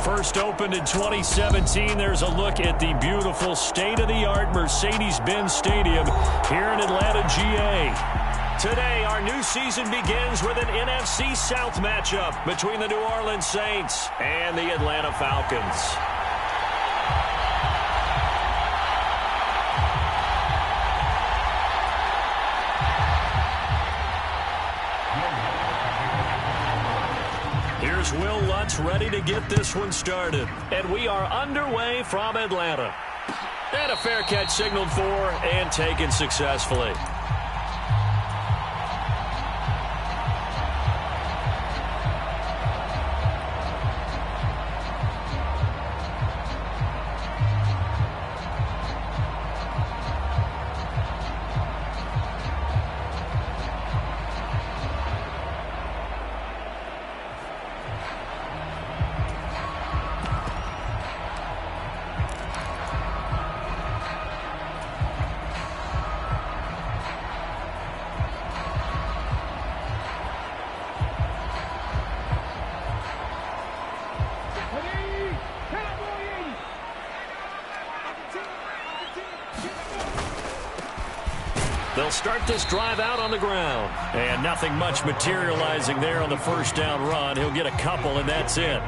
First opened in 2017, there's a look at the beautiful state-of-the-art Mercedes-Benz Stadium here in Atlanta, GA. Today, our new season begins with an NFC South matchup between the New Orleans Saints and the Atlanta Falcons. Here's Will Lutz ready to get this one started. And we are underway from Atlanta. And a fair catch signaled for and taken successfully. They'll start this drive out on the ground. And nothing much materializing there on the first down run. He'll get a couple, and that's it.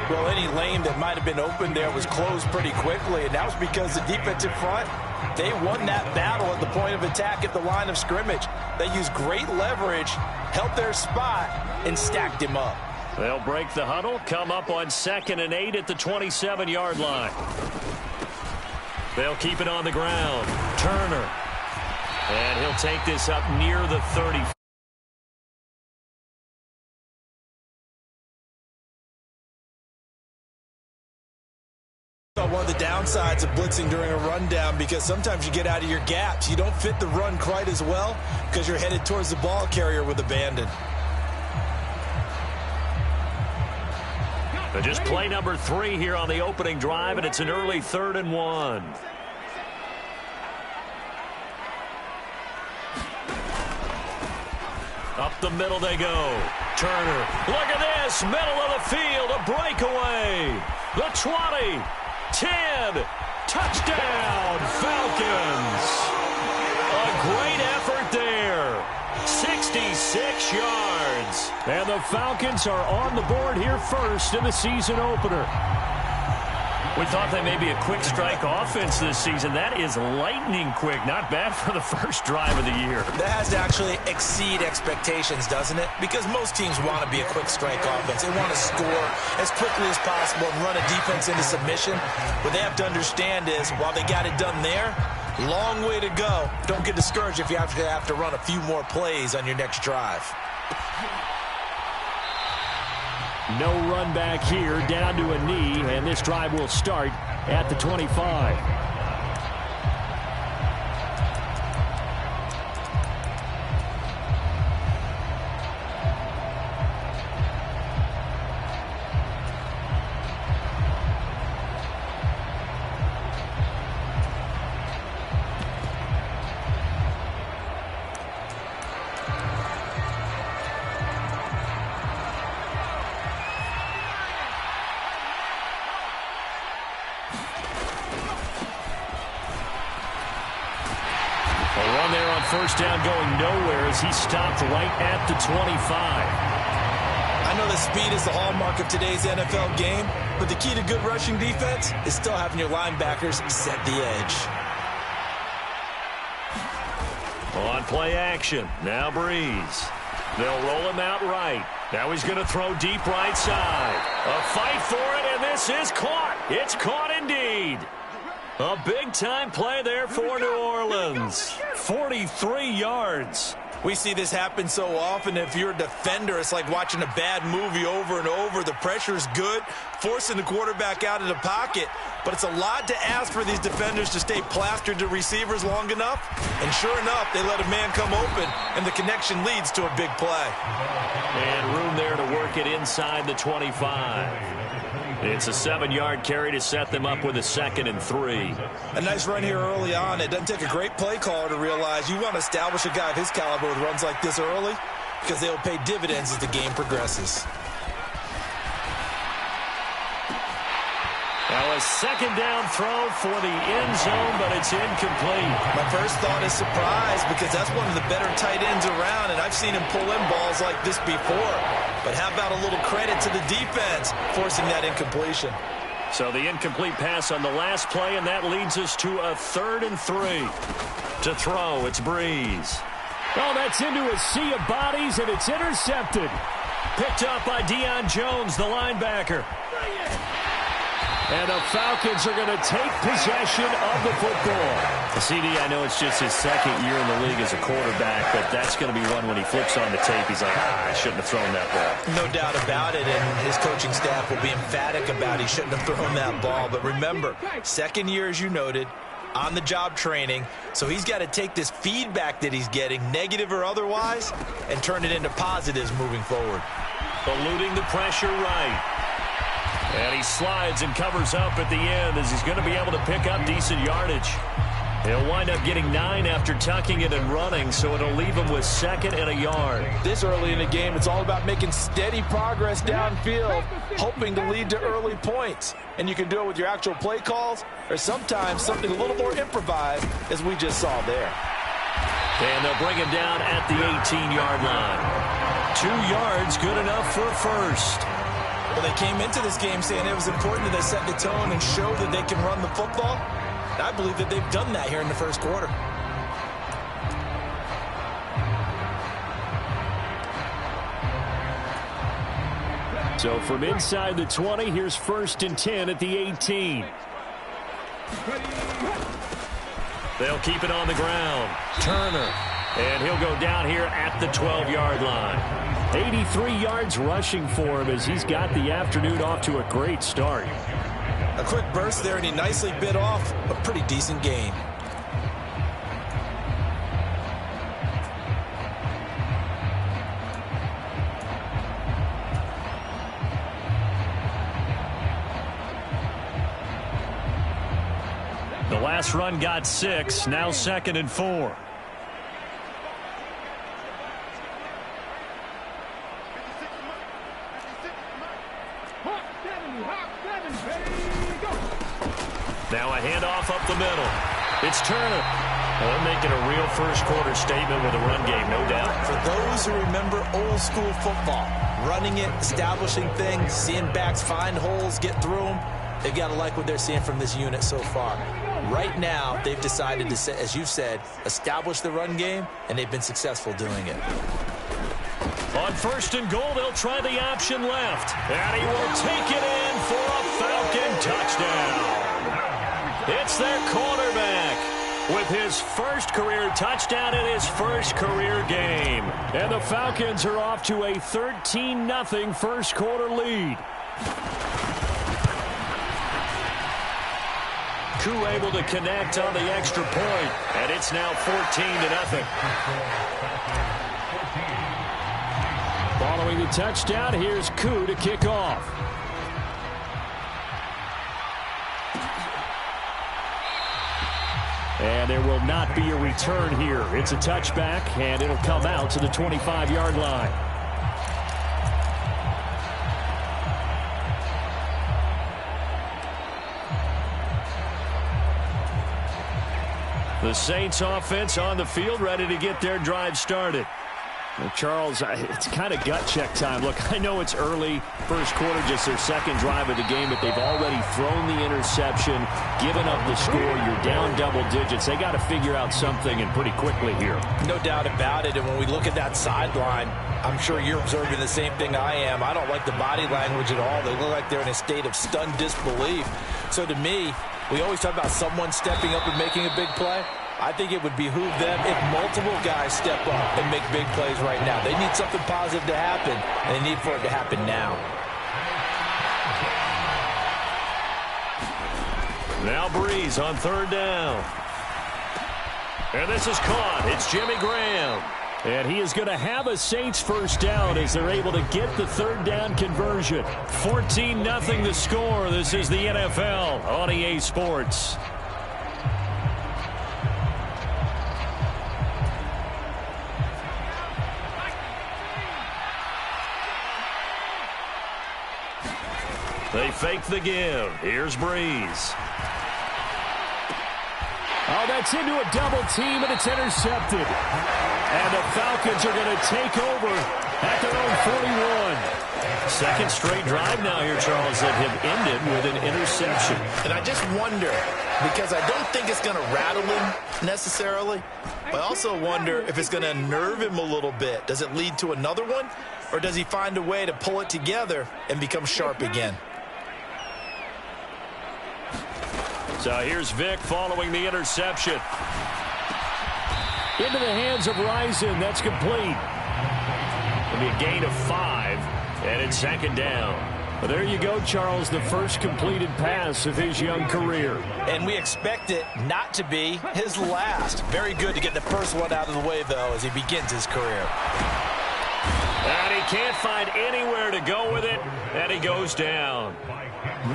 Well, any lane that might have been open there was closed pretty quickly, and that was because the defensive front, they won that battle at the point of attack at the line of scrimmage. They used great leverage, held their spot, and stacked him up. They'll break the huddle, come up on 2nd and 8 at the 27-yard line. They'll keep it on the ground. Turner. And he'll take this up near the 30. One of the downsides of blitzing during a rundown, because sometimes you get out of your gaps. You don't fit the run quite as well because you're headed towards the ball carrier with abandon. But just play number 3 here on the opening drive, and it's an early 3rd and 1. Up the middle they go. Turner. Look at this. Middle of the field. A breakaway. The 20. 10. Touchdown. Falcons. A great effort there. 66 yards. And the Falcons are on the board here first in the season opener. We thought they may be a quick strike offense this season. That is lightning quick. Not bad for the first drive of the year. That has to actually exceed expectations, doesn't it? Because most teams want to be a quick strike offense. They want to score as quickly as possible and run a defense into submission. What they have to understand is, while they got it done there, long way to go. Don't get discouraged if you have to run a few more plays on your next drive. No run back here, down to a knee, and this drive will start at the 25. First down going nowhere as he stopped right at the 25. I know that speed is the hallmark of today's NFL game, but the key to good rushing defense is still having your linebackers set the edge. On play action, now Breeze. They'll roll him out right. Now he's going to throw deep right side. A fight for it, and this is caught. It's caught indeed. A big-time play there for New Orleans. 43 yards. We see this happen so often. If you're a defender, it's like watching a bad movie over and over. The pressure is good, forcing the quarterback out of the pocket. But it's a lot to ask for these defenders to stay plastered to receivers long enough. And sure enough, they let a man come open, and the connection leads to a big play. And room there to work it inside the 25. It's a 7-yard carry to set them up with a 2nd and 3. A nice run here early on. It doesn't take a great play caller to realize you want to establish a guy of his caliber with runs like this early, because they'll pay dividends as the game progresses. Now a second down throw for the end zone, but it's incomplete. My first thought is surprise, because that's one of the better tight ends around, and I've seen him pull in balls like this before. But how about a little credit to the defense forcing that incompletion? So the incomplete pass on the last play, and that leads us to a 3rd and 3. To throw, it's Breeze. Oh, that's into a sea of bodies, and it's intercepted. Picked up by Deion Jones, the linebacker. And the Falcons are going to take possession of the football. CD, I know it's just his second year in the league as a quarterback, but that's going to be one when he flips on the tape, he's like, I shouldn't have thrown that ball. No doubt about it, and his coaching staff will be emphatic about he shouldn't have thrown that ball. But remember, second year, as you noted, on-the-job training, so he's got to take this feedback that he's getting, negative or otherwise, and turn it into positives moving forward. Eluding the pressure right. And he slides and covers up at the end as he's going to be able to pick up decent yardage. He'll wind up getting 9 after tucking it and running, so it'll leave him with 2nd and a yard. This early in the game, it's all about making steady progress downfield, hoping to lead to early points. And you can do it with your actual play calls or sometimes something a little more improvised, as we just saw there. And they'll bring him down at the 18-yard line. 2 yards, good enough for a first. Well, they came into this game saying it was important that they set the tone and show that they can run the football. And I believe that they've done that here in the first quarter. So from inside the 20, here's 1st and 10 at the 18. They'll keep it on the ground. Turner. And he'll go down here at the 12-yard line. 83 yards rushing for him as he's got the afternoon off to a great start. A quick burst there, and he nicely bit off a pretty decent gain. The last run got 6, now 2nd and 4. Now a handoff up the middle. It's Turner. Well, they're making a real first-quarter statement with a run game, no doubt. For those who remember old-school football, running it, establishing things, seeing backs find holes, get through them, they've got to like what they're seeing from this unit so far. Right now, they've decided to, as you've said, establish the run game, and they've been successful doing it. On 1st and goal, they'll try the option left. And he will take it in for a Falcon touchdown. It's their quarterback with his first career touchdown in his first career game. And the Falcons are off to a 13-0 first quarter lead. Koo able to connect on the extra point, and it's now 14-0. Following the touchdown, here's Koo to kick off. And there will not be a return here. It's a touchback, and it'll come out to the 25-yard line. The Saints offense on the field, ready to get their drive started. Well, Charles, it's kind of gut check time. Look, I know it's early, first quarter, just their second drive of the game, but they've already thrown the interception, given up the score. You're down double digits. They got to figure out something, and pretty quickly here. No doubt about it, and when we look at that sideline, I'm sure you're observing the same thing I am. I don't like the body language at all. They look like they're in a state of stunned disbelief. So to me, we always talk about someone stepping up and making a big play. I think it would behoove them if multiple guys step up and make big plays right now. They need something positive to happen, and they need for it to happen now. Now Breeze on 3rd down. And this is caught. It's Jimmy Graham. And he is going to have a Saints first down as they're able to get the 3rd down conversion. 14-0 the score. This is the NFL on EA Sports. They fake the give. Here's Breeze. Oh, that's into a double team, and it's intercepted. And the Falcons are going to take over at their own 41. Second straight drive now here, Charles, that have ended with an interception. And I just wonder, because I don't think it's going to rattle him necessarily, but I also wonder if it's going to unnerve him a little bit. Does it lead to another one, or does he find a way to pull it together and become sharp again? So here's Vic following the interception. Into the hands of Rison. That's complete. It'll be a gain of 5, and it's second down. Well, there you go, Charles, the first completed pass of his young career. And we expect it not to be his last. Very good to get the first one out of the way, though, as he begins his career. And he can't find anywhere to go with it, and he goes down.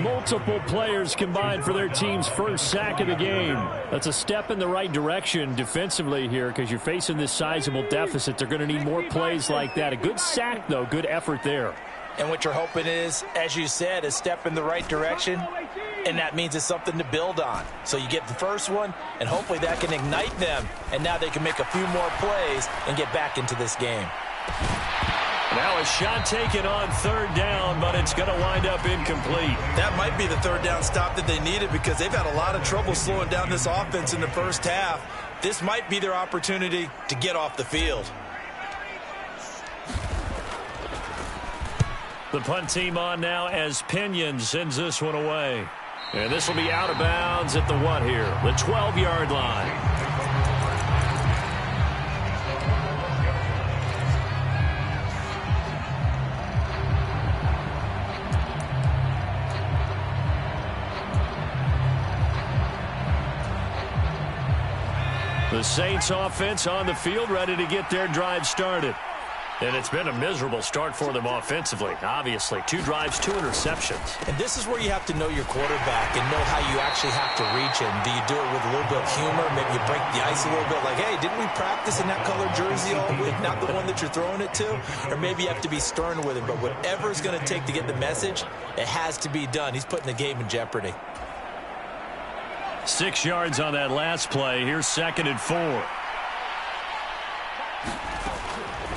Multiple players combined for their team's first sack of the game. That's a step in the right direction defensively here because you're facing this sizable deficit. They're going to need more plays like that. A good sack, though. Good effort there. And what you're hoping is, as you said, a step in the right direction, and that means it's something to build on. So you get the first one, and hopefully that can ignite them, and now they can make a few more plays and get back into this game. Now a shot taken on third down, but it's going to wind up incomplete. That might be the third down stop that they needed because they've had a lot of trouble slowing down this offense in the first half. This might be their opportunity to get off the field. The punt team on now as Pinion sends this one away. And this will be out of bounds at the what here? The 12-yard line. The Saints offense on the field ready to get their drive started. And it's been a miserable start for them offensively. Obviously, 2 drives, 2 interceptions. And this is where you have to know your quarterback and know how you actually have to reach him. Do you do it with a little bit of humor? Maybe you break the ice a little bit like, hey, didn't we practice in that color jersey all week? Not the one that you're throwing it to? Or maybe you have to be stern with him. But whatever it's going to take to get the message, it has to be done. He's putting the game in jeopardy. 6 yards on that last play. Here's 2nd and 4.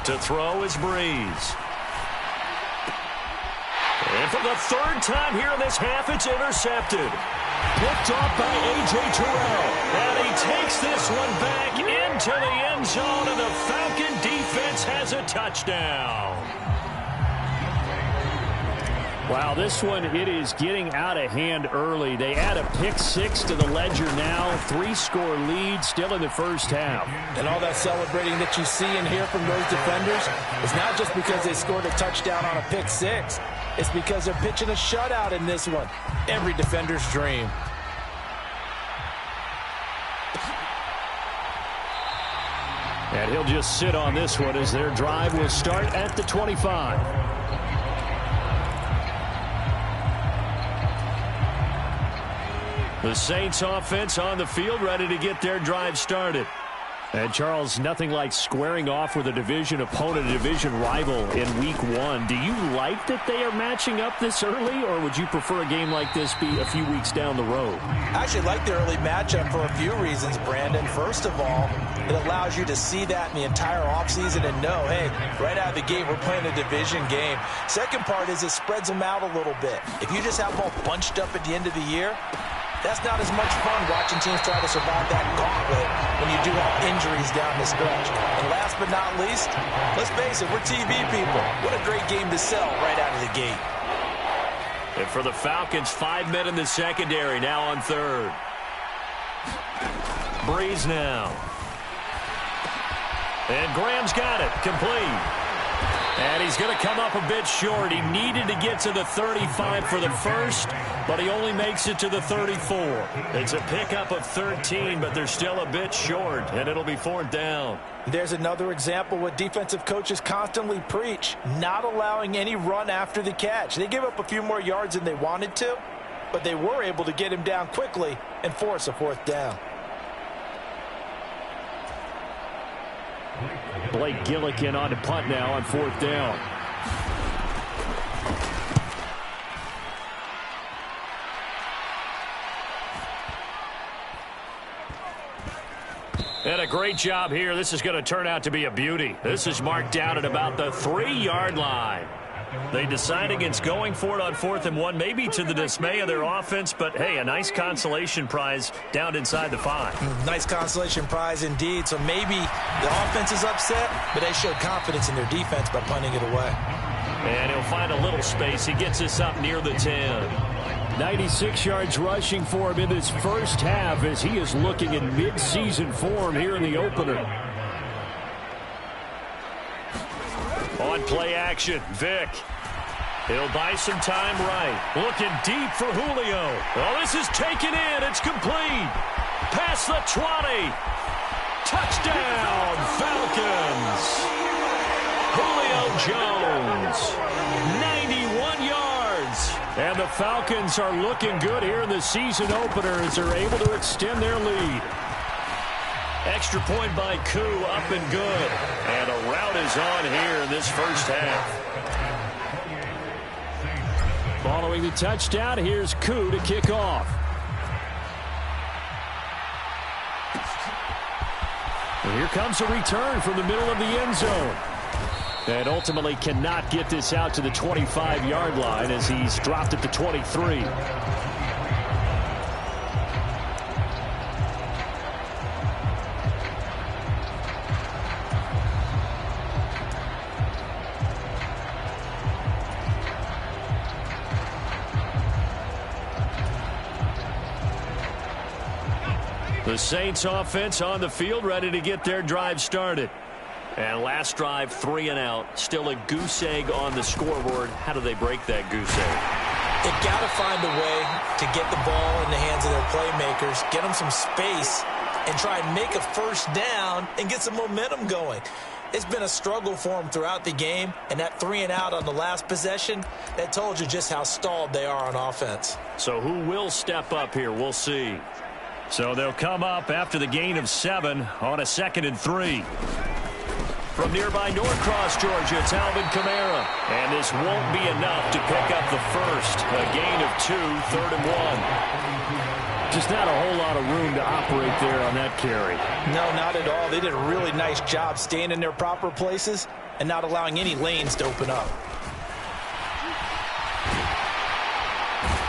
To throw is Breeze. And for the third time here in this half, it's intercepted. Picked off by A.J. Terrell. And he takes this one back into the end zone, and the Falcon defense has a touchdown. Wow, this one, it is getting out of hand early. They add a pick 6 to the ledger now. 3-score lead still in the first half. And all that celebrating that you see and hear from those defenders is not just because they scored a touchdown on a pick 6. It's because they're pitching a shutout in this one. Every defender's dream. And he'll just sit on this one as their drive will start at the 25. The Saints offense on the field ready to get their drive started. And, Charles, nothing like squaring off with a division opponent, a division rival in Week 1. Do you like that they are matching up this early, or would you prefer a game like this be a few weeks down the road? I actually like the early matchup for a few reasons, Brandon. First of all, it allows you to see that in the entire offseason and know, hey, right out of the gate, we're playing a division game. Second part is it spreads them out a little bit. If you just have them all bunched up at the end of the year, that's not as much fun watching teams try to survive that gauntlet when you do have injuries down the stretch. And last but not least, let's face it, we're TV people. What a great game to sell right out of the gate. And for the Falcons, 5 men in the secondary, now on third. Breeze now. And Graham's got it, complete. And he's going to come up a bit short. He needed to get to the 35 for the first, but he only makes it to the 34. It's a pickup of 13, but they're still a bit short, and it'll be 4th down. There's another example what defensive coaches constantly preach, not allowing any run after the catch. They give up a few more yards than they wanted to, but they were able to get him down quickly and force a 4th down. Blake Gillikin on to punt now on 4th down. a great job here. This is going to turn out to be a beauty. This is marked down at about the 3-yard line. They decide against going for it on 4th and 1, maybe to the dismay of their offense, but, hey, a nice consolation prize down inside the 5. Nice consolation prize indeed. So maybe the offense is upset, but they showed confidence in their defense by punting it away. And he'll find a little space. He gets us up near the 10. 96 yards rushing for him in this first half as he is looking in mid-season form here in the opener. On play action, Vic. He'll buy some time right. Looking deep for Julio. Oh, this is taken in. It's complete. Past the 20. Touchdown, Falcons. Julio Jones, 91 yards. And the Falcons are looking good here in the season opener as they're able to extend their lead. Extra point by Koo, up and good. And a rout is on here in this first half. Following the touchdown, here's Koo to kick off. And here comes a return from the middle of the end zone. And ultimately cannot get this out to the 25-yard line as he's dropped at the 23. The Saints offense on the field, ready to get their drive started. And last drive, 3 and out. Still a goose egg on the scoreboard. How do they break that goose egg? They've got to find a way to get the ball in the hands of their playmakers, get them some space, and try and make a first down and get some momentum going. It's been a struggle for them throughout the game, and that 3 and out on the last possession, that told you just how stalled they are on offense. So who will step up here? We'll see. So they'll come up after the gain of 7 on a 2nd and 3. From nearby Norcross, Georgia, it's Alvin Kamara. And this won't be enough to pick up the first. A gain of 2, 3rd and 1. Just not a whole lot of room to operate there on that carry. No, not at all. They did a really nice job staying in their proper places and not allowing any lanes to open up.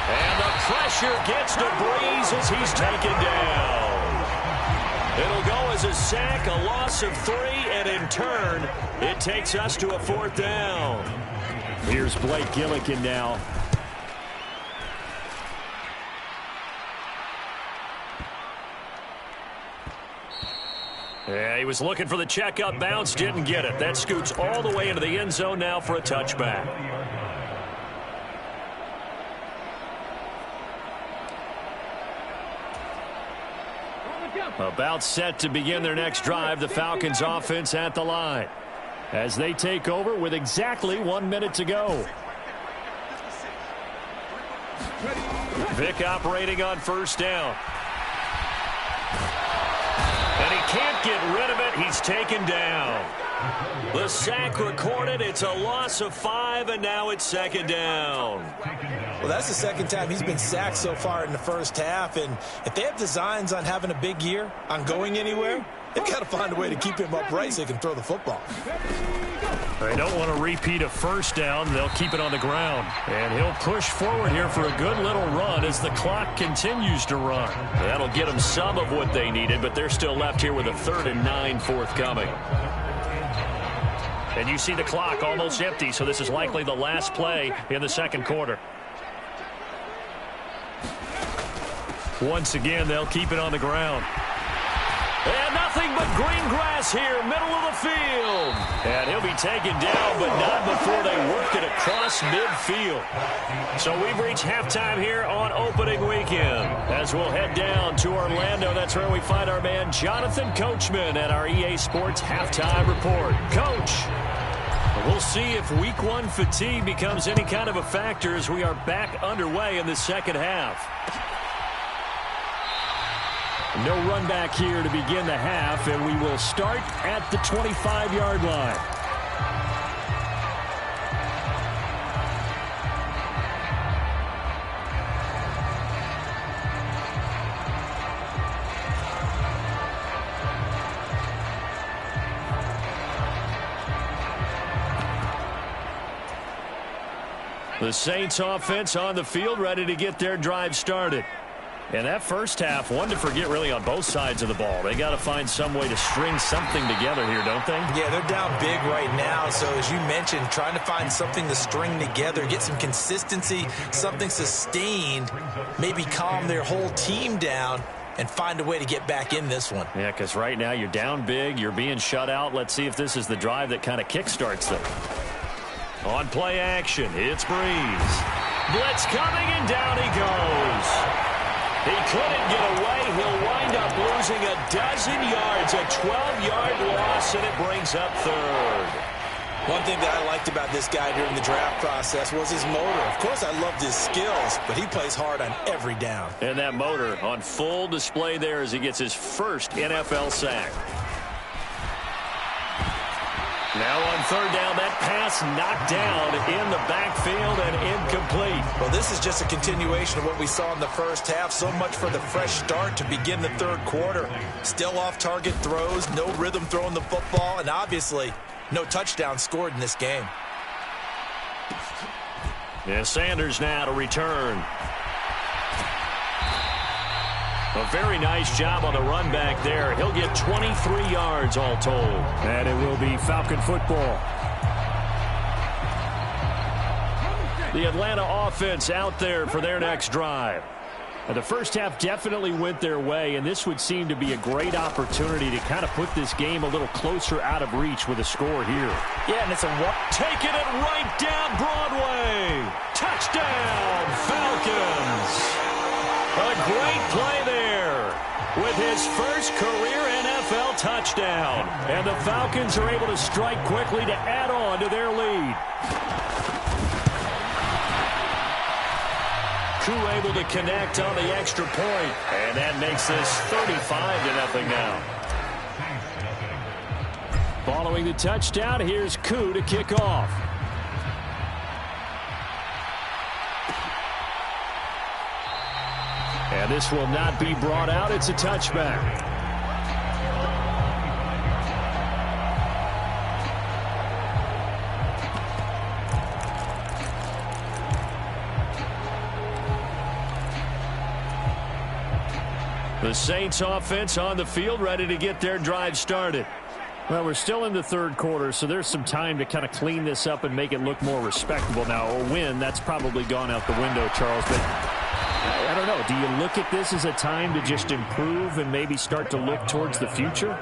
And the pressure gets to Breeze as he's taken down. It'll go as a sack, a loss of 3, and in turn, it takes us to a 4th down. Here's Blake Gillikin now. Yeah, he was looking for the checkup bounce, didn't get it. That scoots all the way into the end zone now for a touchback. About set to begin their next drive, the Falcons offense at the line as they take over with exactly 1 minute to go. Vic operating on first down. And he can't get rid of it. He's taken down. The sack recorded. It's a loss of 5, and now it's 2nd down. Well, that's the 2nd time he's been sacked so far in the first half. And if they have designs on having a big year, on going anywhere, they've got to find a way to keep him upright so he can throw the football. They don't want to repeat a first down. They'll keep it on the ground. And he'll push forward here for a good little run as the clock continues to run. That'll get them some of what they needed, but they're still left here with a 3rd and 9 forthcoming. And you see the clock almost empty, so this is likely the last play in the 2nd quarter. Once again, they'll keep it on the ground. And nothing but green grass here, middle of the field. And he'll be taken down, but not before they work it across midfield. So we've reached halftime here on opening weekend. As we'll head down to Orlando, that's where we find our man Jonathan Coachman at our EA Sports Halftime Report. Coach, we'll see if Week 1 fatigue becomes any kind of a factor as we are back underway in the 2nd half. No run back here to begin the half, and we will start at the 25-yard line. The Saints offense on the field, ready to get their drive started. And that first half, one to forget really on both sides of the ball. They got to find some way to string something together here, don't they? Yeah, they're down big right now. So as you mentioned, trying to find something to string together, get some consistency, something sustained, maybe calm their whole team down and find a way to get back in this one. Yeah, because right now you're down big, you're being shut out. Let's see if this is the drive that kind of kickstarts them. On play action, it's Breeze. Blitz coming, and down he goes. He couldn't get away. He'll wind up losing a dozen yards, a 12-yard loss, and it brings up third. One thing that I liked about this guy during the draft process was his motor. Of course, I loved his skills, but he plays hard on every down. And that motor on full display there as he gets his first NFL sack. Now on third down, that pass knocked down in the backfield and incomplete. Well, this is just a continuation of what we saw in the first half. So much for the fresh start to begin the third quarter. Still off-target throws, no rhythm throwing the football, and obviously no touchdown scored in this game. Yeah, Sanders now to return. A very nice job on the run back there. He'll get 23 yards all told. And it will be Falcon football. The Atlanta offense out there for their next drive. The first half definitely went their way, and this would seem to be a great opportunity to kind of put this game a little closer out of reach with a score here. Yeah, and it's a taking it right down Broadway. Touchdown, Falcons. A great play there with his first career NFL touchdown. And the Falcons are able to strike quickly to add on to their lead. Koo able to connect on the extra point. And that makes this 35-0 now. Following the touchdown, here's Koo to kick off. And this will not be brought out. It's a touchback. The Saints offense on the field, ready to get their drive started. Well, we're still in the third quarter, so there's some time to kind of clean this up and make it look more respectable. Now, a win, that's probably gone out the window, Charles, but I don't know. Do you look at this as a time to just improve and maybe start to look towards the future?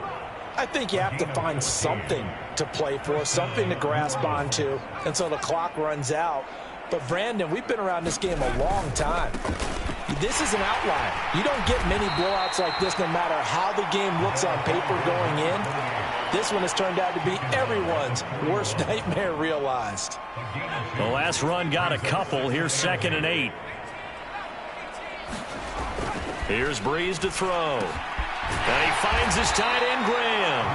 I think you have to find something to play for, something to grasp onto until the clock runs out. But, Brandon, we've been around this game a long time. This is an outlier. You don't get many blowouts like this no matter how the game looks on paper going in. This one has turned out to be everyone's worst nightmare realized. The last run got a couple. Here's 2nd and 8. Here's Breeze to throw. And he finds his tight end, Graham.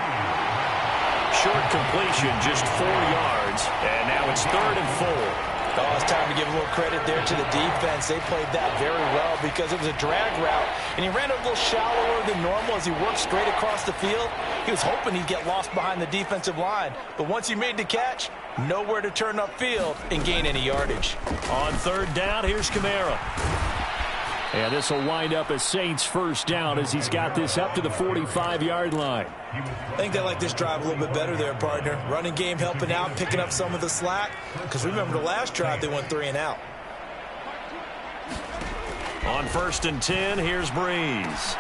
Short completion, just 4 yards. And now it's 3rd and 4. Oh, it's time to give a little credit there to the defense. They played that very well because it was a drag route, and he ran a little shallower than normal as he worked straight across the field. He was hoping he'd get lost behind the defensive line, but once he made the catch, nowhere to turn upfield and gain any yardage. On 3rd down, here's Kamara. And this will wind up as Saints first down as he's got this up to the 45-yard line. I think they like this drive a little bit better there, partner. Running game helping out, picking up some of the slack. Because remember the last drive, they went 3 and out. On 1st and 10, here's Breeze.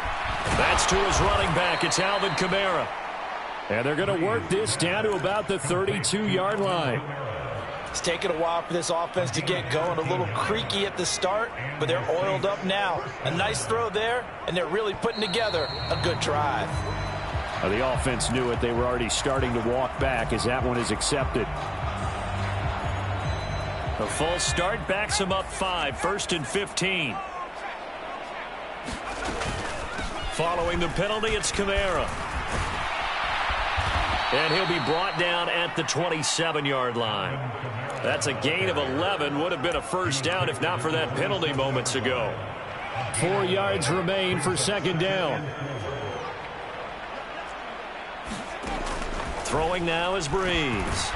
That's to his running back. It's Alvin Kamara. And they're going to work this down to about the 32-yard line. It's taken a while for this offense to get going. A little creaky at the start, but they're oiled up now. A nice throw there, and they're really putting together a good drive. The offense knew it. They were already starting to walk back as that one is accepted. A full start backs him up 5. 1st and 15. Following the penalty, it's Kamara. And he'll be brought down at the 27-yard line. That's a gain of 11. Would have been a first down if not for that penalty moments ago. 4 yards remain for 2nd down. Throwing now is Breeze.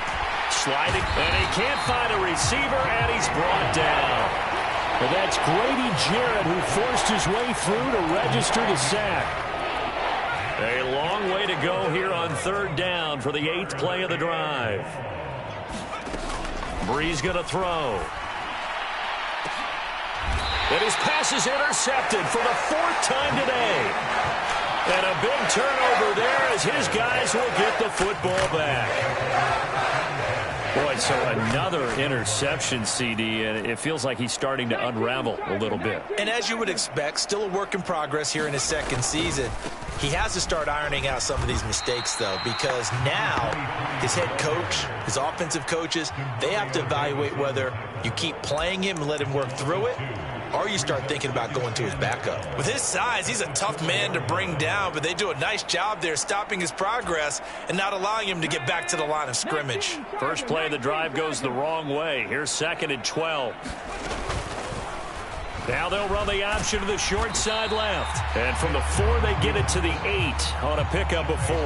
sliding, and he can't find a receiver, and he's brought down. But that's Grady Jarrett who forced his way through to register the sack. A long way to go here on third down for the 8th play of the drive. Bree's going to throw. And his pass is intercepted for the 4th time today. And a big turnover there as his guys will get the football back. Boy, so another interception, CD, and it feels like he's starting to unravel a little bit. And as you would expect, still a work in progress here in his second season. He has to start ironing out some of these mistakes, though, because now his head coach, his offensive coaches, they have to evaluate whether you keep playing him and let him work through it, or you start thinking about going to his backup. With his size, he's a tough man to bring down, but they do a nice job there stopping his progress and not allowing him to get back to the line of scrimmage. First play of the drive goes the wrong way. Here's 2nd and 12. Now they'll run the option to the short side left. And from the 4, they get it to the 8 on a pickup of 4.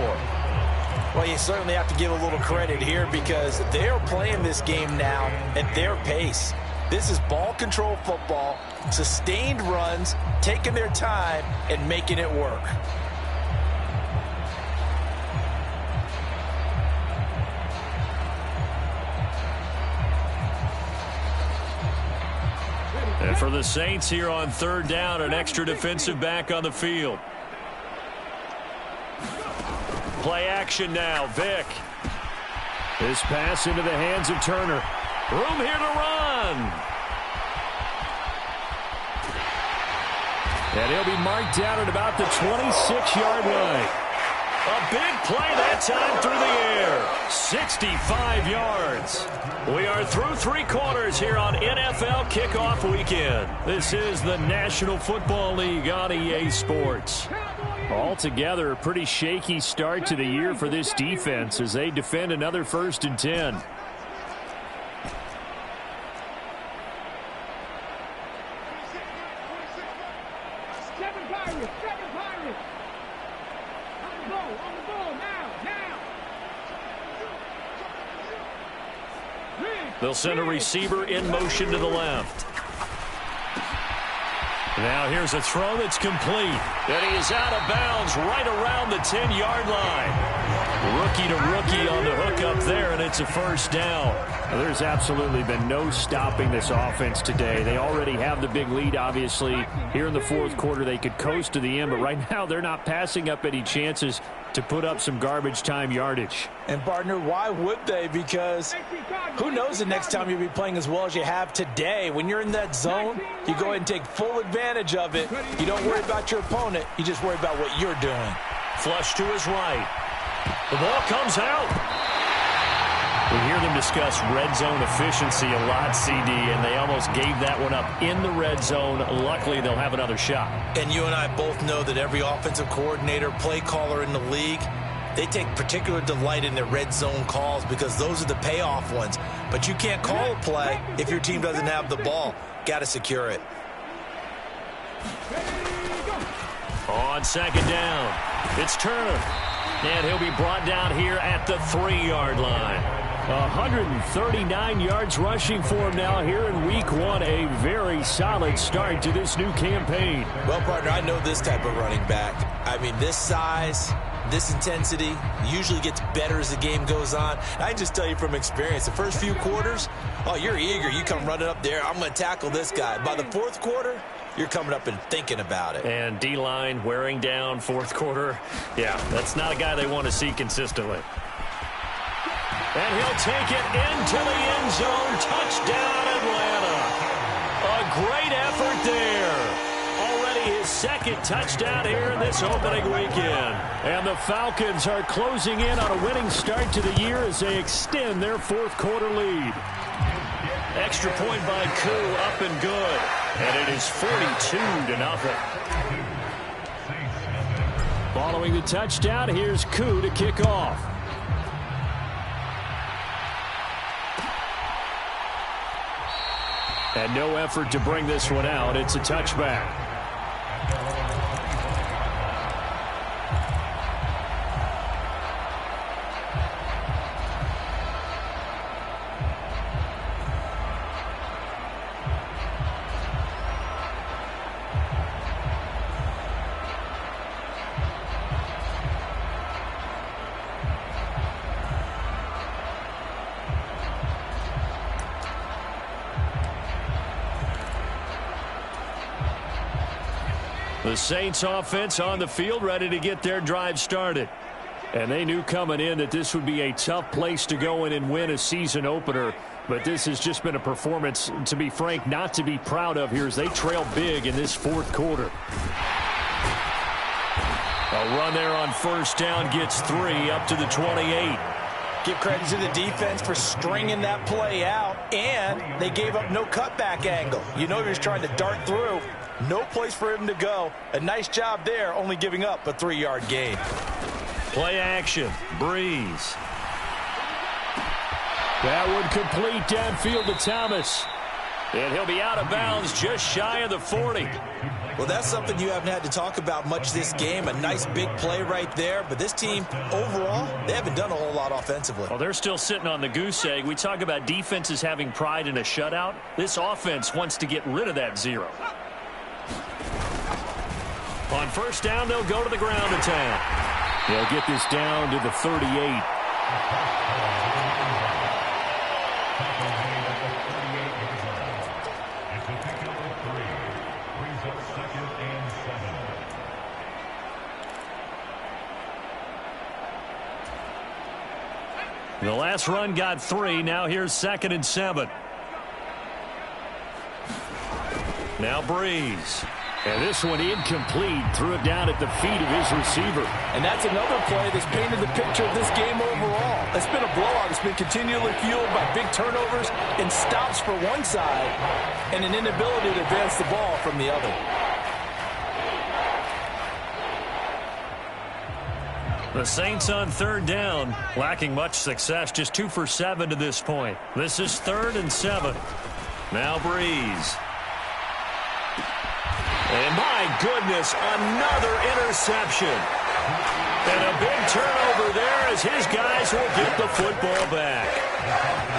Well, you certainly have to give a little credit here because they're playing this game now at their pace. This is ball control football, sustained runs, taking their time, and making it work. And for the Saints here on third down, an extra defensive back on the field. Play action now, Vick. This pass into the hands of Turner. Room here to run. And he'll be marked down at about the 26-yard line. A big play that time through the air. 65 yards. We are through 3 quarters here on NFL Kickoff Weekend. This is the National Football League on EA Sports. Altogether, a pretty shaky start to the year for this defense as they defend another 1st and 10. They'll send a receiver in motion to the left. Now here's a throw that's complete. And he is out of bounds right around the 10-yard line. Rookie to rookie on the hook up there, and it's a 1st down. Well, there's absolutely been no stopping this offense today. They already have the big lead, obviously. Here in the 4th quarter, they could coast to the end, but right now they're not passing up any chances to put up some garbage time yardage. And, partner, why would they? Because who knows the next time you'll be playing as well as you have today. When you're in that zone, you go ahead and take full advantage of it. You don't worry about your opponent. You just worry about what you're doing. Flush to his right. The ball comes out. We hear them discuss red zone efficiency a lot, CD, and they almost gave that one up in the red zone. Luckily, they'll have another shot. And you and I both know that every offensive coordinator, play caller in the league, they take particular delight in their red zone calls because those are the payoff ones. But you can't call a play if your team doesn't have the ball. Got to secure it. On 2nd down, it's Turner. And he'll be brought down here at the 3-yard line. 139 yards rushing for him now here in week 1. A very solid start to this new campaign. Well, partner, I know this type of running back. I mean, this size, this intensity usually gets better as the game goes on. I can just tell you from experience, the first few quarters, oh, you're eager. You come running up there. I'm going to tackle this guy. By the 4th quarter, you're coming up and thinking about it. And D-line wearing down 4th quarter. Yeah, that's not a guy they want to see consistently. And he'll take it into the end zone. Touchdown, Atlanta. A great effort there. Already his 2nd touchdown here in this opening weekend. And the Falcons are closing in on a winning start to the year as they extend their 4th quarter lead. Extra point by Koo, up and good. And it is 42-0. Following the touchdown, here's Koo to kick off. And no effort to bring this one out. It's a touchback. The Saints offense on the field, ready to get their drive started. And they knew coming in that this would be a tough place to go in and win a season opener. But this has just been a performance, to be frank, not to be proud of here as they trail big in this fourth quarter. A run there on first down gets 3 up to the 28. Give credit to the defense for stringing that play out, and they gave up no cutback angle. You know he was trying to dart through. No place for him to go. A nice job there, only giving up a 3-yard gain. Play action. Breeze. That would complete downfield to Thomas. And he'll be out of bounds just shy of the 40. Well, that's something you haven't had to talk about much this game. A nice big play right there. But this team, overall, they haven't done a whole lot offensively. Well, they're still sitting on the goose egg. We talk about defenses having pride in a shutout. This offense wants to get rid of that 0. On first down, they'll go to the ground attack. They'll get this down to the 38. The last run got 3. Now here's 2nd and 7. Now Breeze. And this one incomplete. Threw it down at the feet of his receiver. And that's another play that's painted the picture of this game overall. It's been a blowout. It's been continually fueled by big turnovers and stops for one side and an inability to advance the ball from the other. The Saints on third down, lacking much success, just 2 for 7 to this point. This is 3rd and 7. Now Breeze. And my goodness, another interception. And a big turnover there as his guys will get the football back.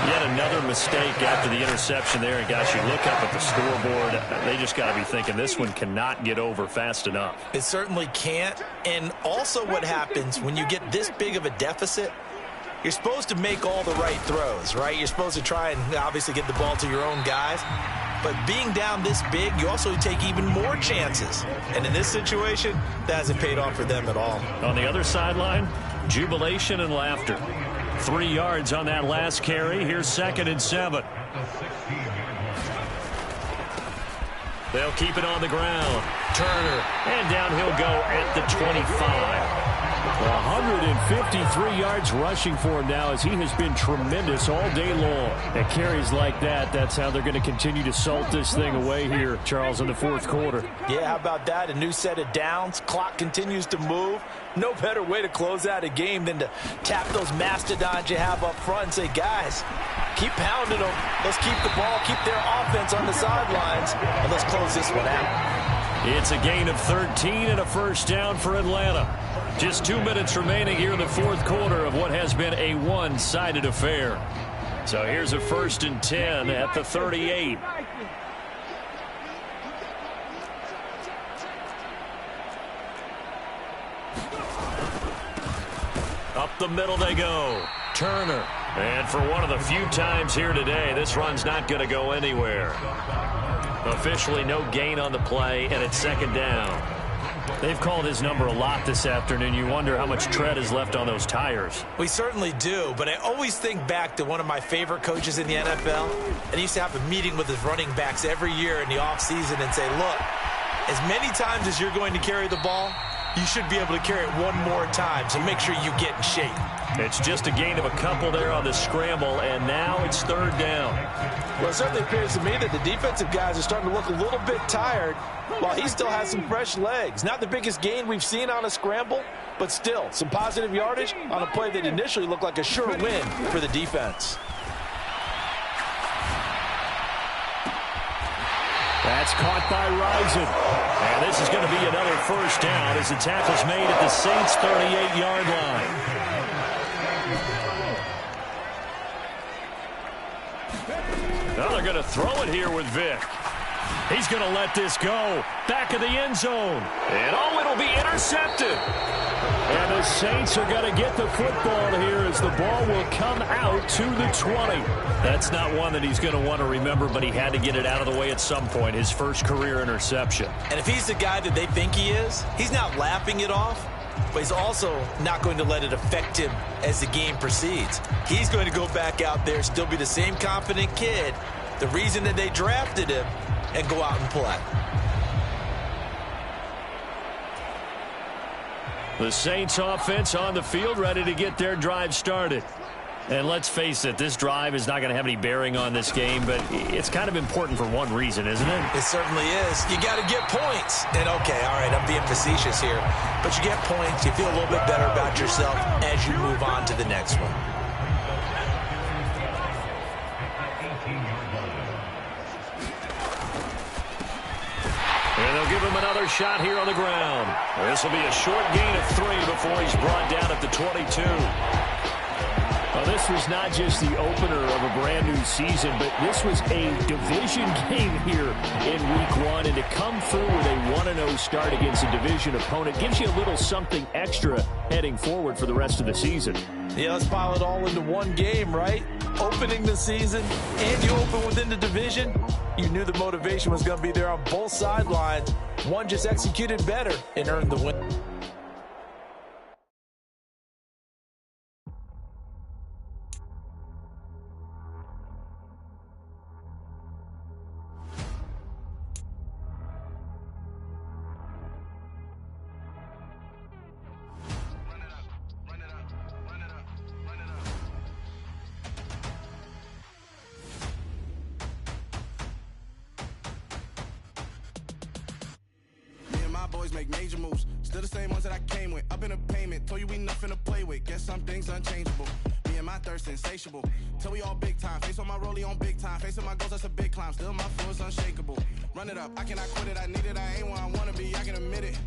Yet another mistake after the interception there. And guys, you look up at the scoreboard, they just got to be thinking this one cannot get over fast enough. It certainly can't. And also what happens when you get this big of a deficit, you're supposed to make all the right throws, right? You're supposed to try and obviously get the ball to your own guys. But being down this big, you also take even more chances. And in this situation, that hasn't paid off for them at all. On the other sideline, jubilation and laughter. 3 yards on that last carry. Here's 2nd and 7. They'll keep it on the ground. Turner, and down he'll go at the 25. 153 yards rushing for him now as he has been tremendous all day long. At carries like that, that's how they're going to continue to salt this thing away here, Charles, in the fourth quarter. Yeah, how about that? A new set of downs. Clock continues to move. No better way to close out a game than to tap those mastodons you have up front and say, guys, keep pounding them. Let's keep the ball, keep their offense on the sidelines, and let's close this one out. It's a gain of 13 and a first down for Atlanta. Just 2 minutes remaining here in the fourth quarter of what has been a one-sided affair. So here's a 1st and 10 at the 38. Up the middle they go. Turner. And for one of the few times here today, this run's not going to go anywhere. Officially no gain on the play, and it's 2nd down. They've called his number a lot this afternoon. You wonder how much tread is left on those tires. We certainly do, but I always think back to one of my favorite coaches in the NFL. And he used to have a meeting with his running backs every year in the offseason and say, look, as many times as you're going to carry the ball, you should be able to carry it one more time, so make sure you get in shape. It's just a gain of a couple there on the scramble, and now it's 3rd down. Well, it certainly appears to me that the defensive guys are starting to look a little bit tired while he still has some fresh legs. Not the biggest gain we've seen on a scramble, but still some positive yardage on a play that initially looked like a sure win for the defense. That's caught by Rison. And this is going to be another first down as the tackle's made at the Saints' 38-yard line. Now they're going to throw it here with Vick. He's going to let this go. Back of the end zone. And oh, it'll be intercepted. And The Saints are going to get the football here as the ball will come out to the 20. That's not one that he's going to want to remember, but he had to get it out of the way at some point, his first career interception. And if he's the guy that they think he is, he's not laughing it off, but he's also not going to let it affect him as the game proceeds. He's going to go back out there, still be the same confident kid, the reason that they drafted him, and go out and play. The Saints offense on the field, ready to get their drive started. And let's face it, this drive is not going to have any bearing on this game, but it's kind of important for one reason, isn't it? It certainly is. You got to get points. And okay, all right, I'm being facetious here, but you get points, you feel a little bit better about yourself as you move on to the next one. And they'll give him another shot here on the ground. This will be a short gain of 3 before he's brought down at the 22. Well, this was not just the opener of a brand-new season, but this was a division game here in Week 1. And to come through with a 1-0 start against a division opponent gives you a little something extra heading forward for the rest of the season. Yeah, let's pile it all into one game, right? Opening the season, and you open within the division. You knew the motivation was going to be there on both sidelines. One just executed better and earned the win. Boys make major moves, still the same ones that I came with. Up in a payment, told you we nothing to play with. Guess some things unchangeable. Me and my thirst insatiable. Till we all big time. Face on my rollie on big time. Facing my goals, that's a big climb. Still my flow is unshakable. Run it up, I cannot quit it. I need it, I ain't where I wanna be. I can admit it.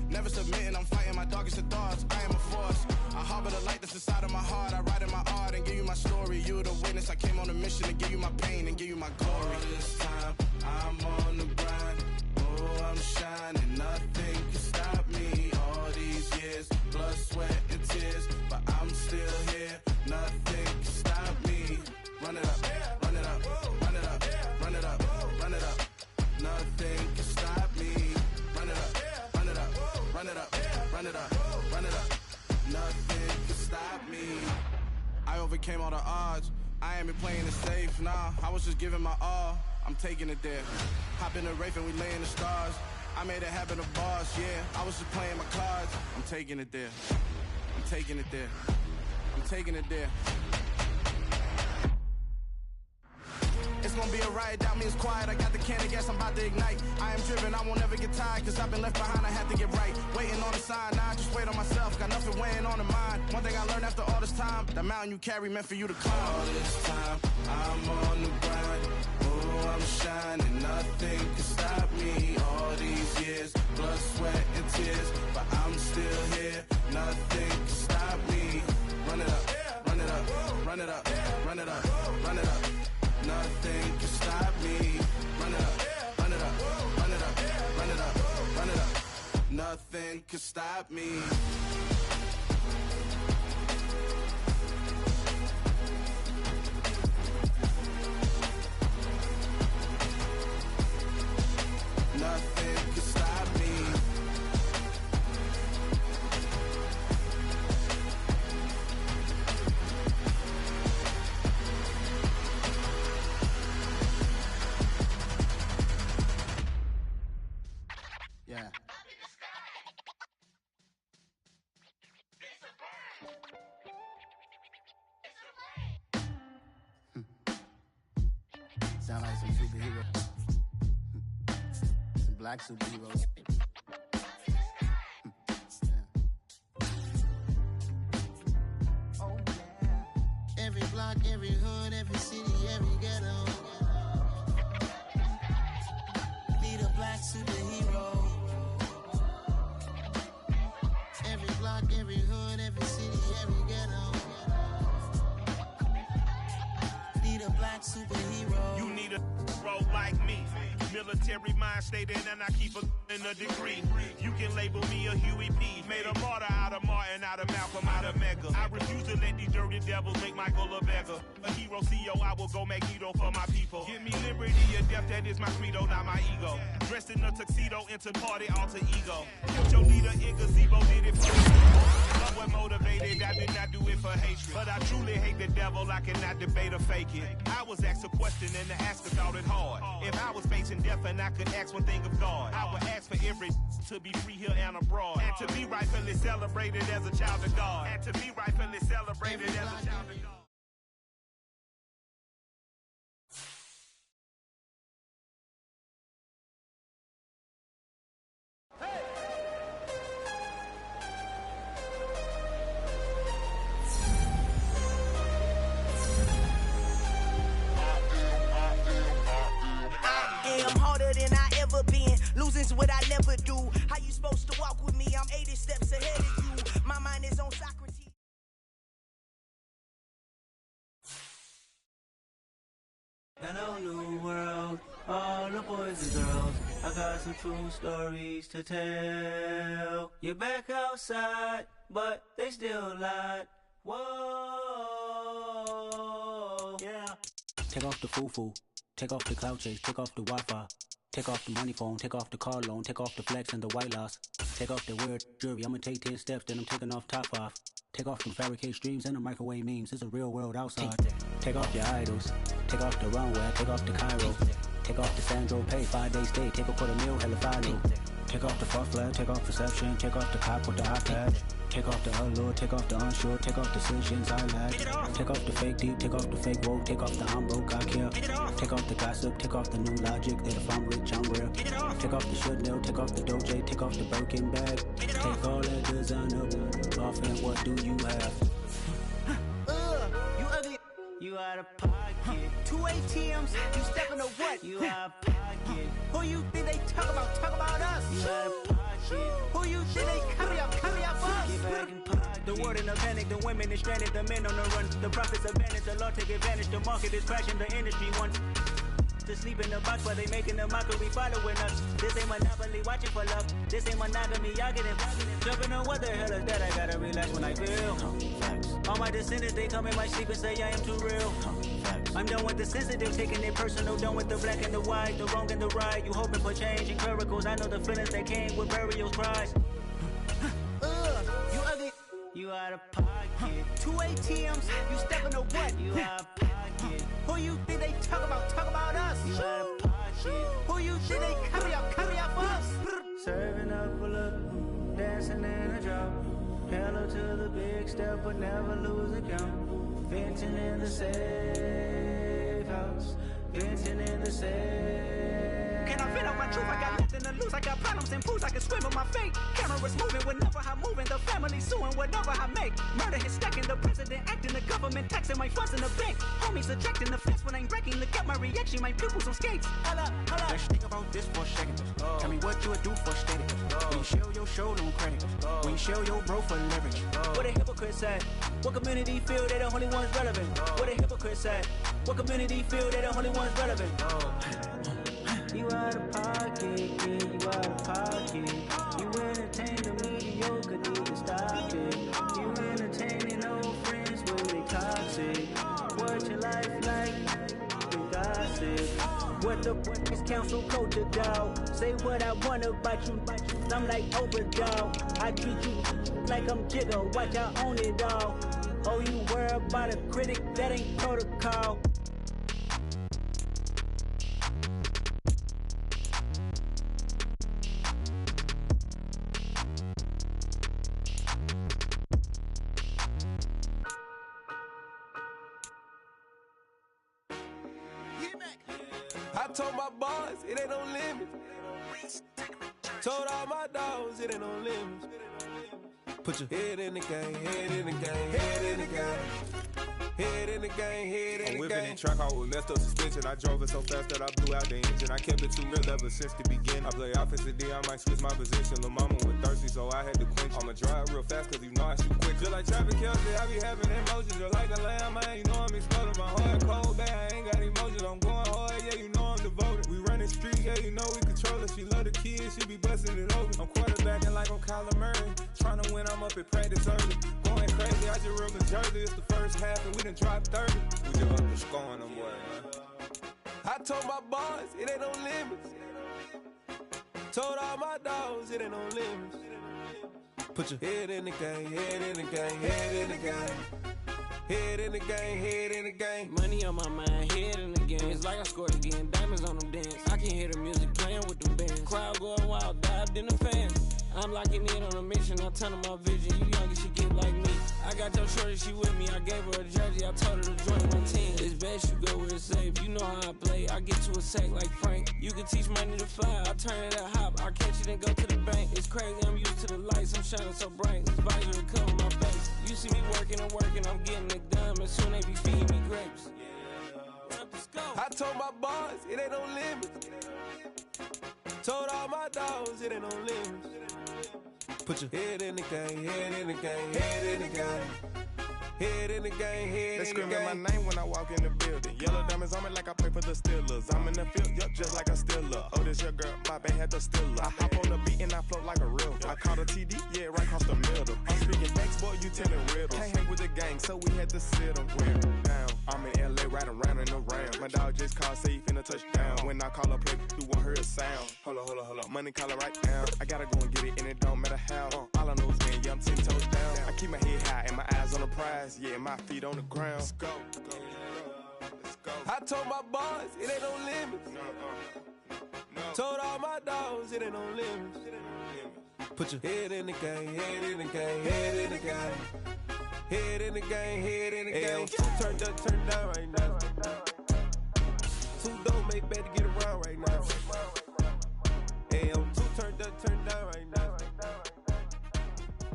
Never submitting, I'm fighting my darkest of thoughts. I am a force. I harbor the light that's inside of my heart. I write in my art and give you my story. You the witness. I came on a mission to give you my pain and give you my glory. All this time, I'm on the grind. Oh, I'm shining. Nothing can stop me. All these years, blood, sweat, and tears, but I'm still here. Nothing can stop me. Run it up, run it up, run it up, run it up, run it up. Nothing can stop me. Run it up, run it up, run it up, run it up, run it up. Nothing can stop me. I overcame all the odds. I ain't been playing it safe, nah. I was just giving my all. I'm taking it there. Hop in the Wraith and we lay in the stars. I made it happen to boss, yeah. I was just playing my cards. I'm taking it there. I'm taking it there. I'm taking it there. It's gonna be a riot, doubt me it's quiet. I got the can of gas, I'm about to ignite. I am driven, I won't ever get tired, cause I've been left behind, I had to get right. Waiting on the sign, now I just wait on myself. Got nothing weighing on the mind. One thing I learned after all this time, the mountain you carry meant for you to climb. All this time, I'm on the grind. Oh, I'm shining, nothing can stop me. All these years, blood, sweat, and tears, but I'm still here. Nothing can stop me. Run it up, run it up, run it up, run it up, run it up. Nothing can stop me. Run it up, run it up, run it up, run it up, run it up. Nothing can stop me. Nothing can stop me. Yeah. Sound like some superheroes. Some black superheroes. Oh, yeah. Every block, every hood, every city, every ghetto. Need a black superhero. Every block, every hood, every city, every ghetto. Need a black superhero. You need a hero like me. Military mind stated, and I keep in a degree. You can label me a Huey P. Made a martyr out of Martin, out of Malcolm, out of Mega. I refuse to let these dirty devils make Michael a beggar. A hero CEO, I will go Magneto for my people. Give me liberty or death, that is my credo, not my ego. Dressed in a tuxedo, into party, alter ego. Killed your leader in gazebo, did it for love what motivated, I did not do it for hatred. But I truly hate the devil, I cannot debate or fake it. I was asked a question and the asker thought it hard. If I was facing death and I could ask one thing of God, I would ask for every to be free here and abroad. And to be rightfully celebrated as a child of God. And to be rightfully celebrated as a child of God. Losing's what I never do. How you supposed to walk with me? I'm 80 steps ahead of you. My mind is on Socrates. Hello, new world, all the boys and girls. I got some true stories to tell. You're back outside, but they still lied. Whoa, yeah. Take off the foo-foo, take off the cloud chase, take off the Wi-Fi. Take off the money phone, take off the car loan, take off the flex and the white loss. Take off the weird jewelry, I'ma take 10 steps, then I'm taking off top 5. Take off them fabricate streams and the microwave memes, it's a real world outside. Take off your idols, take off the runway, take off the Cairo. Take off the Sandro pay, 5-day stay, take a $250,000, hella final. Take off the fuck flag, take off perception, take off the cop with the iPad. Take off the allure, take off the unsure, take off decisions I lack. Take off the fake deep, take off the fake woke, take off the I'm broke, I care. Take off the gossip, take off the new logic, that if I'm rich, I'm real. Take off the Chanel, take off the Doja, take off the Birkin bag. Take all that designer off and what do you have? You ugly. You out of pocket. 2 ATMs, you stepping to what? You out of pocket. Who you think they talk about? Talk about us. You out of pocket. Who you think they carry up us? Get back in pocket. The world in a panic, the women is stranded, the men on the run. The profits advantage, the law take advantage. The market is crashing, the industry wants to sleep in the box while they making a mockery following us. This ain't monopoly, watching for love. This ain't monogamy, y'all get involved. Jumping on what the hell is that? I gotta relax when I feel. All my descendants, they come in my sleep and say I am too real. I'm done with the sensitive, taking it personal. Done with the black and the white, the wrong and the right. You hoping for change and miracles. I know the feelings that came with burial cries. You ugly. You out of pocket. 2 ATMs, you stepping to what? You out of pocket. Who you think they talk about? Talk about us. You out of pocket. Who you think they carry up us? Serving up a look, dancing in a drop. Hello to the big step, but never lose a count. Venting in the safe house. Venting in the safe. Can I feel out my truth? I got nothing to lose. I got problems and fools. I can swim with my fate. Cameras moving whenever I'm moving. The family suing whatever I make. Murder is stacking. The president acting. The government taxing my funds in the bank. Homies subtracting the fence when I'm breaking. Look at my reaction. My pupils on skates. Hold up. Let's think about this for a second. Tell me what you would do for status. When you show your show, no credit. When you show your bro for leverage. What a hypocrite said. What community feel they the only ones relevant? What a hypocrite said. What community feel they the only ones relevant? You out of pocket, yeah, you out of pocket. You entertain the mediocre, need to stop it. You entertaining old friends when they toxic. What your life like? You gossip. What the is council culture, dog? Say what I want about you. I'm like overdog. I treat you like I'm Jigga. Watch I own it all. Oh, you worry about a critic? That ain't protocol. I told my boys, it ain't no limits. Told all my dogs, it ain't no limits. Put your head in the game, head in the game, head in the game. Head in the game, head in the game. Whipping and track out with messed up suspension. I drove it so fast that I blew out the engine. I kept it too real ever since the beginning. I play offensive D, I might switch my position. Lil' mama was thirsty, so I had to quench. I'ma drive real fast, cause you know I shoot quick. Just like traffic Kelsey, I be having emotions. Just like a lamb, man, you know I'm exploding. My heart cold, bad, I ain't got emotions. I'm going hard, yeah, you know I'm devoted. We running street, yeah, you know we control her. She love the kids, she be busting it over. I'm quarterbacking like I'm Kyler Murray. Trying to win, I'm up at practice early. Going crazy, I just reeled the jersey. It's the first half and we done dropped 30. We just up to scoring them, boy, man. I told my boys, it ain't no limits. Told all my dogs, it ain't no limits. Put your head in the game, head in the game, head in the game. Head in the game, head in the game. Money on my mind, head in the game. It's like I scored again, diamonds on them dance. I can hear the music playing with the bands. Crowd going wild, dived in the fans. I'm locking in on a mission, I turn on my vision. You young, she get like me. I got your shorty, she with me. I gave her a jersey, I told her to join my team. It's best you go where it's safe. You know how I play, I get to a sack like Frank. You can teach money to fly, I turn it at hop. I catch it and go to the bank. It's crazy, I'm used to the lights, I'm shining so bright. This visor will cover my face. You see me working and working, I'm getting it done. And soon they be feeding me grapes. I told my boys, it ain't no limits. Told all my dogs, it ain't no limits. Put your head in the game, head in the game, head in the game. Head in the game, head in the game. They screaming my name when I walk in the building. Yellow diamonds on me like I play for the Steelers. I'm in the field, yup, just like a Steeler. Oh, this your girl, my band had the Steeler. I hop on the beat and I float like a real. I caught a TD, yeah, right across the middle. I'm speaking facts, boy, you telling riddles. Can't hang with the gang, so we had to sit them down. I'm in LA, riding around and around. My dog just called, say he finna touch down. When I call up, play, you won't hear a sound. Hold up, money caller right now. I gotta go and get it, and it don't matter how. All I know is man, yeah, I'm 10 toes down. I keep my head high and my eyes on the prize. Yeah, my feet on the ground. Let's go. I told my boys, it ain't no limits. Told all my dogs, it ain't no limits. Put your head in the game, head in the game, head in the game. Head in the game, head in the game. Turn down right now. Two don't make bad to get around right now. Hey, I'm two turn down right now.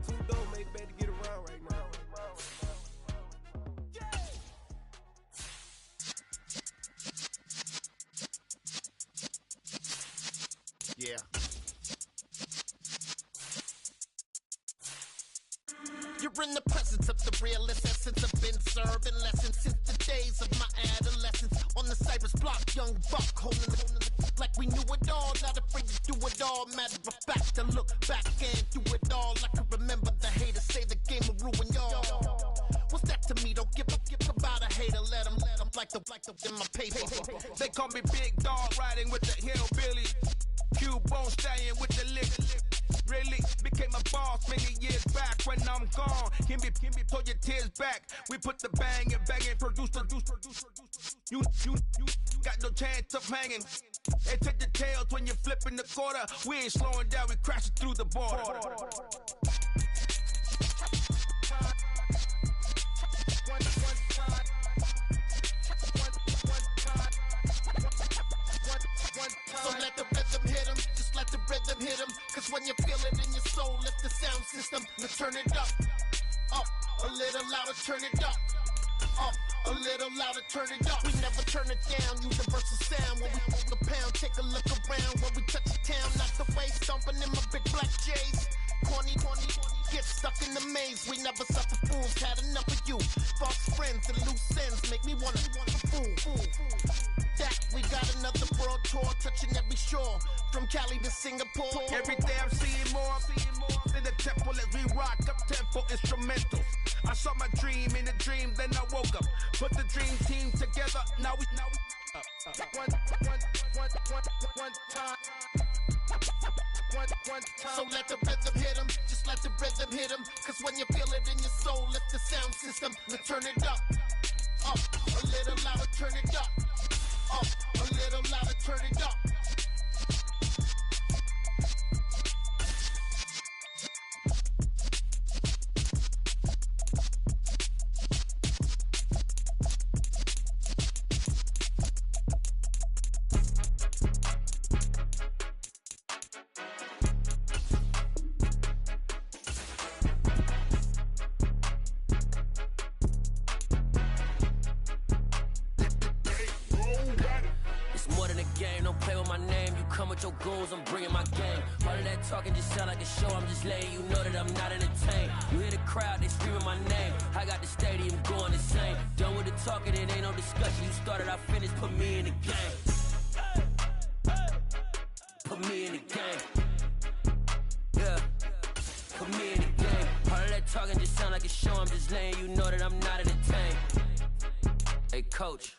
Two don't make bad to get around right now. Yeah. You're in the presence of the realest essence. I've been serving lessons since the days of my adolescence. On the Cypress block, young buck holding the like we knew it all. Not afraid to do it all. Matter of fact, to look back and do it all. I can remember the haters say the game will ruin y'all. What's that to me? Don't give about a hater. Let them like the in my paper. They call me Big Dog, riding with the hillbilly. Q-Bone staying with the lick. Really became a boss many years back. When I'm gone, can be pull your tears back. We put the bang and produce. You got no chance of hanging. They take the tails when you're flipping the quarter. We ain't slowing down, we crashing through the border. So let the rhythm hit him, just let the rhythm hit him. Cause when you feel it in your soul, lift the sound system. Now turn it up, a little louder, turn it up, a little louder, turn it up. We never turn it down, universal sound. When we hold the pound, take a look around. When we touch the town, knock the way, stomping in my big black J's. Corny, get stuck in the maze. We never suffer fools, had enough of you. False friends and loose ends make me wanna fool. That we got another world tour, touching every shore, from Cali to Singapore. Every day I'm seeing more in the temple as we rock up tempo instrumentals. I saw my dream in a dream, then I woke up. Put the dream team together, now we one time. So let the rhythm hit him, just let the rhythm hit him. Cause when you feel it in your soul, lift the sound system. Now turn it up, a little louder, turn it up, a little louder, turn it up. Your goals, I'm bringing my game. All of that talking just sound like a show. I'm just letting you know that I'm not entertained. You hear the crowd, they screaming my name. I got the stadium going insane. Done with the talking, it ain't no discussion. You started, I finished, put me in the game. talking just sound like a show. I'm just letting you know that I'm not entertained. Hey, coach,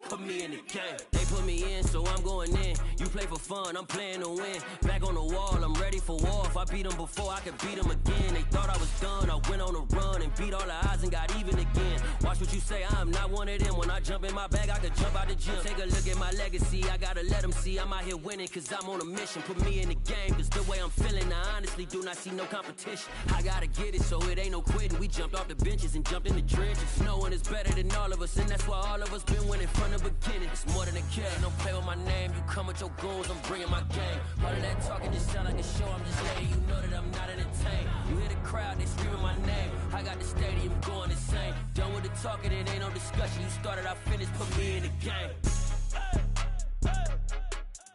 put me in the game. They put me in, so I'm going in. You play for fun, I'm playing to win. Back on the wall, I'm ready for war. If I beat them before, I could beat them again. They thought I was done, I went on a run and beat all the odds and got even again. Watch what you say, I'm not one of them. When I jump in my bag, I could jump out the gym. Take a look at my legacy, I gotta let them see I'm out here winning, cause I'm on a mission. Put me in the game, cause the way I'm feeling, I honestly do not see no competition. I gotta get it, so it ain't no quitting. We jumped off the benches and jumped in the trenches. No one is better than all of us, and that's why all of us been winning from the beginning. It's more than a kid, don't play with my name. You come with your goons, I'm bringing my game. All of that talking just sound like a show. I'm just letting you know that I'm not entertained. You hear the crowd, they screaming my name. I got the stadium going insane. Done with the talking, it ain't no discussion. You started, I finished, put me in the game.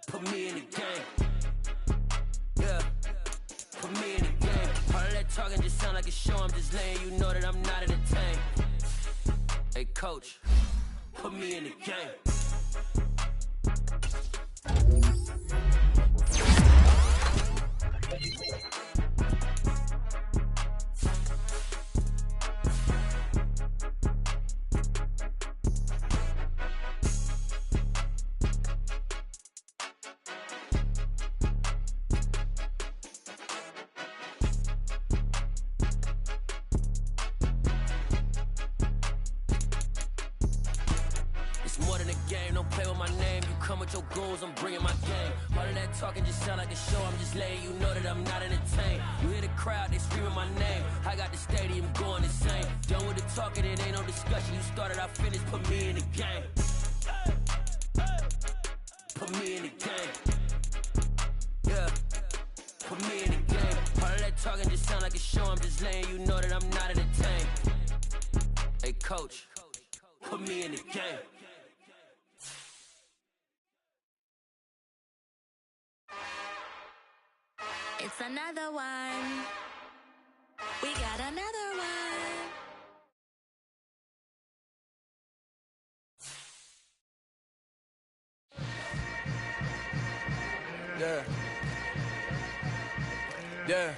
Put me in the game. Yeah, put me in the game. All of that talking just sound like a show. I'm just letting you know that I'm not entertained. Hey, coach, put me in the game. More than a game, don't play with my name. You come with your goons, I'm bringing my game. All of that talking just sound like a show. I'm just letting you know that I'm not entertained. You hear the crowd, they screaming my name. I got the stadium going insane. Done with the talking, it ain't no discussion. You started, I finished, put me in the game. Put me in the game. Yeah, put me in the game. All of that talking just sound like a show. I'm just letting you know that I'm not entertained. Hey, coach, put me in the game. It's another one. We got another one. Yeah. Yeah.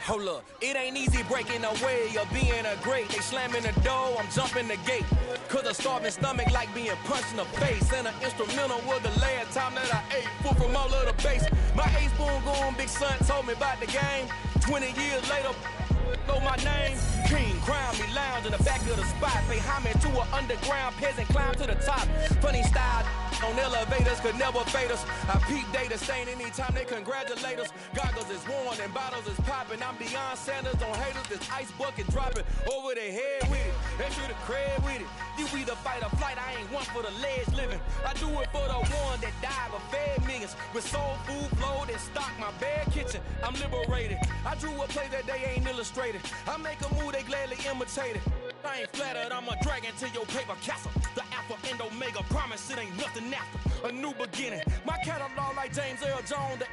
Hold up, it ain't easy breaking away or being a great. They slamming the door, I'm jumping the gate. Cause a starving stomach like being punched in the face. And an instrumental was the last time that I ate food from all of the base. My ace boom goon, big son told me about the game. 20 years later, know my name. King, crown me, lounge in the back of the spot. Pay homage to an underground peasant, climb to the top. Funny style on elevators could never fade us. I peep data stain anytime they congratulate us. Goggles is worn and bottles is popping. I'm Deion Sanders on haters, this ice bucket dropping over their head with it. They should have cred with it. You either fight or flight, I ain't one for the ledge living. I do it for the one that died but fed millions. With soul food flowed and stocked my bare kitchen. I'm liberated. I drew a play that they ain't illustrated. I make a move, they gladly imitate it. I ain't flattered, I'm a dragon to your paper castle. The Alpha and Omega, promise it ain't nothing after. A new beginning. My catalog like James Earl Jones, the